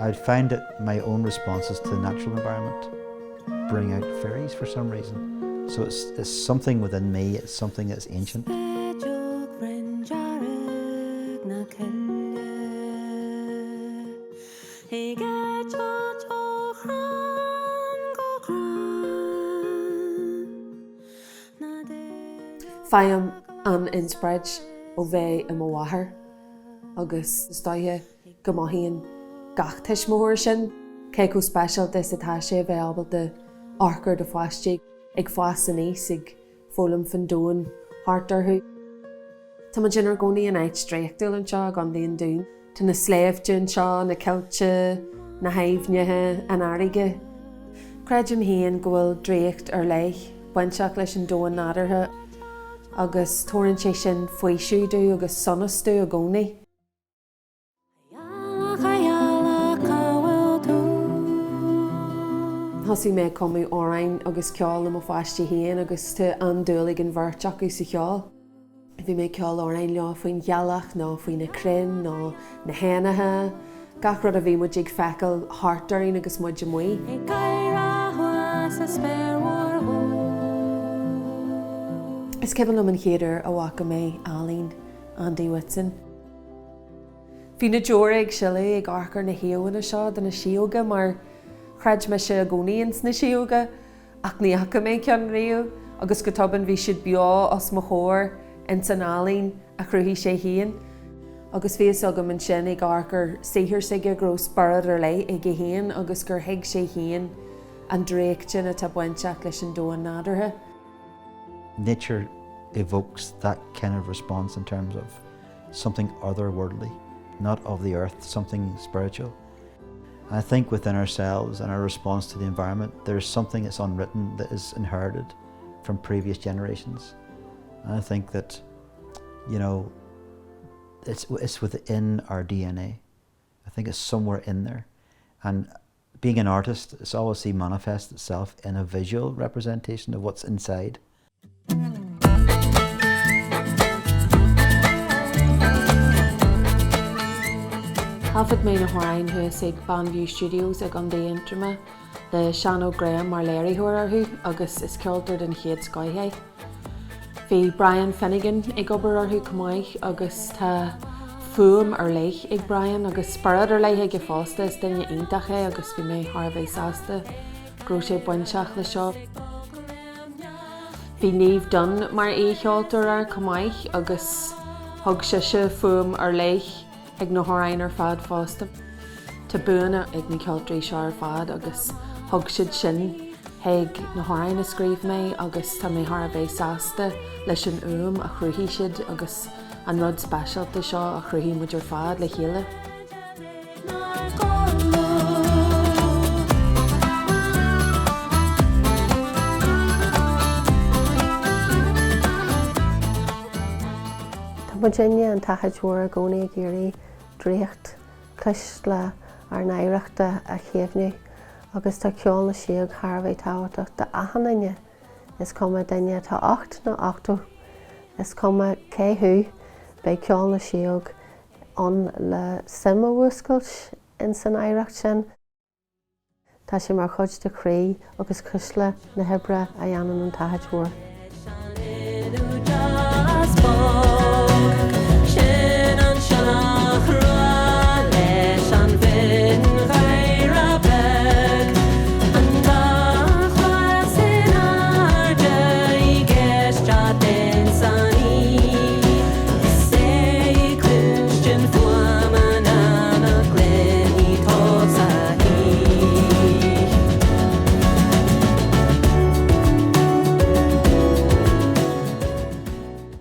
I'd find that my own responses to the natural environment bring out fairies for some reason. So it's something within me, it's something that's ancient. Fáim an inspreid ó bheith I mo wathair, agus stoithe go maithíonn gach tuismóir sin, cé go spéisialta atá sé bheith ábal de arcar de fáiste ag fás san níos ag fólam fan dóin thart orthu. Tá man sin ar gcónaí an éid stréachtail anseo gan bhíon dún, tá na sléimhte anseo, na cilte, na haimhnethe, an airige. Creidim haon go bhfuil dréacht ar leith, bainteach leis an dóin nádartha, agus tórann sé sin faoisiúdú agus sonastú a gcónaí. Thosí mé comú órainn agus ceol am fáiste haon agus tu andúlaigh an bhirteach sa cheol. Bhí mé ceol órainn leo faoin ghealach nó faoin na crin nó na héanathe, gach rud a bhí muid ag feiceáil hartarín agus muid amuí. Is ceapan am an chéidir a bhaca mé Alín Andy Whitson. Bhí na deora ag silaí ag arcar na héamhaine seo de na síoga mar chreid me sé a gcónaíonn na síoga ach ní acha mé ceann riamh agus go tobann bhí siad beá os mo chóir in san Alín a chruthí sé haon. Agus bhíos agam an sin ag arcar saothar sige grós barad ar lei ag haon agus gur thuig sé haon an dréacht sin a tá bainteach leis an dóin nádartha. Nature evokes that kind of response in terms of something otherworldly, not of the earth, something spiritual. I think within ourselves and our response to the environment, there's something that's unwritten that is inherited from previous generations. And I think that, you know, it's within our DNA. I think it's somewhere in there. And being an artist, it's always manifests itself in a visual representation of what's inside. Hafad mé na hráin thuas ag Banview Studios ag an déantrama de Sean Graham mar léiríthúir orthu agus is ceoltar den chéad scoithe. Bhí Brian Finnegan ag obair orthu cumáich agus tá fuam ar leith ag Brian agus sparad ar leith ag go fásta is duine aontacha agus bhí mé tharbh sásta grú sé bainteach le seo. Bhí Niamh Dunn mar écheoltar ar cumáich agus thug sé fuam ar leith ag na hráin ar fad fásta. Tá buana ag na ceoltarí seo ar fad agus thug siad sin ag na hráin a scríomh mé agus tá mé tharbh sásta leis an a chruthí siad agus an rud spéisialta seo a chruthí muid ar fad le chéile. Virginia an tachaidhúir a gcónaí ag iarraí dréacht clis le ar néireachta a chéimhniú agus tá ceol na siog tharbh táhaach de aithanaine is cuma daine tá 8 nó 8 is cuma céthú be ceol na siog an le simimhúscailt in san éireacht sin. Tá sé mar chuid de chraí agus crisle na hebre a dhéanann an tachaidhúir.